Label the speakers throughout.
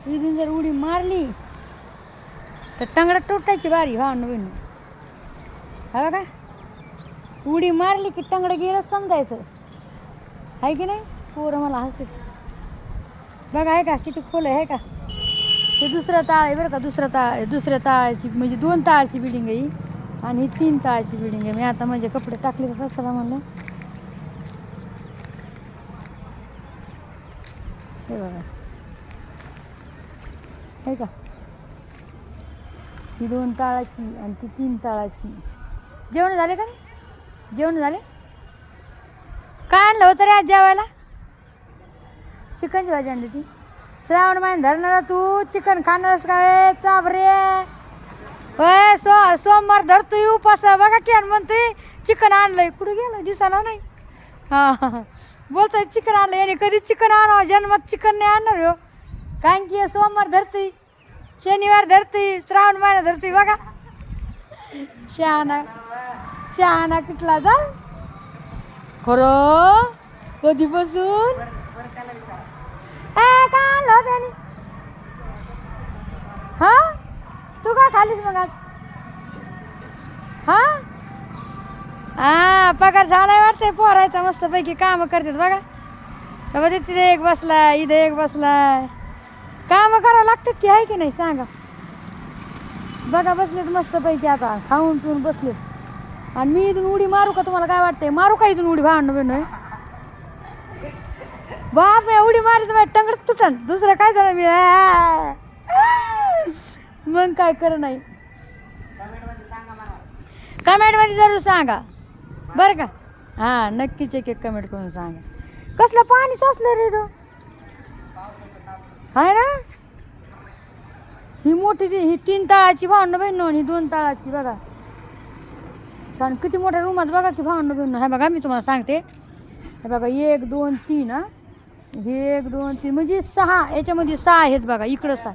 Speaker 1: इथून जर उडी मारली तर टंगडं तुटायची बारी भावना बहिणी. हा बघा, उडी मारली की टंगडं गेलं समजायचं, आहे की नाही. पोरं मला हसते बघा, आहे का किती खोल आहे का. हे दुसरं ताळ आहे बरं का, दुसऱ्या ताळाची म्हणजे 2 ताळाची बिल्डिंग आहे ही, आणि ही 3 ताळाची बिल्डिंग आहे. मी आता म्हणजे कपडे टाकले तर चला म्हणलं. हे बघा, आहे का, ही 2 ताळाची आणि ती 3 ताळाची. जेवण झाले का नाही? जेवण झाले. काय आणलं होतं रे आज जेवायला? चिकनची भाजी आणली ती. श्रावण महिना धरणारा तू चिकन खाणारस काय चाबरे? होय, सोमवार धरतोय उपास बघा की, म्हणतोय चिकन आणलंय. कुठे गेलं दिसाना नाही. हां हां, बोलतोय चिकन आणलं. याने कधी चिकन आणावं, जन्मात चिकन नाही आणणार हो. कारण की सोमवार धरतोय, शनिवार धरतोय, श्रावण महिना धरतोय बघा. शहाणा शहाणा कुठला जा खरं कधीपासून. काय आणलं होतं त्याने? हा, तू काय खालीस मग आज? हा पगार झालाय वाटतंय पोरायचा, मस्तपैकी काम करतात बघा. बाबा तिथे एक बसलाय, इथे एक बसलाय. काम करावं लागतात की, आहे की नाही सांगा. बघा बसलेत मस्तपैकी, आता खाऊन पिऊन बसलेत. आणि मी इथून उडी मारू का? तुम्हाला काय वाटतंय, मारू का इथून उडी? भांडण बहिण बाप, उडी मारली तर टंगडच तुटन. दुसरं काय झालं मी मग काय कर नाही. कमेंटमध्ये जरूर सांगा बरं का. हां नक्कीच एक कमेंट करून सांगा. कसलं पाणी साचलं रे तो, आहे ना. ही मोठी ही 3 ताळाची भावना बहीण, ही 2 ताळाची बघा. छान किती मोठ्या रूमात बघा की भावना बहीण. हे बघा मी तुम्हाला सांगते, हे बघा 1 2 3 हा, हे 1 2 3 म्हणजे 6. याच्यामध्ये 6 आहेत बघा, इकडं 6.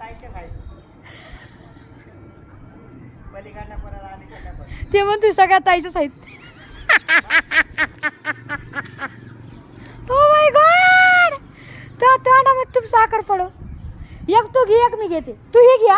Speaker 1: ते म्हणतोय सगळ्या ताईचंच आहेत. ओ माय गॉड, तो तोंडामध्ये तूप साखर पडो. एक तू घे, एक मी घेते. तू हे घ्या.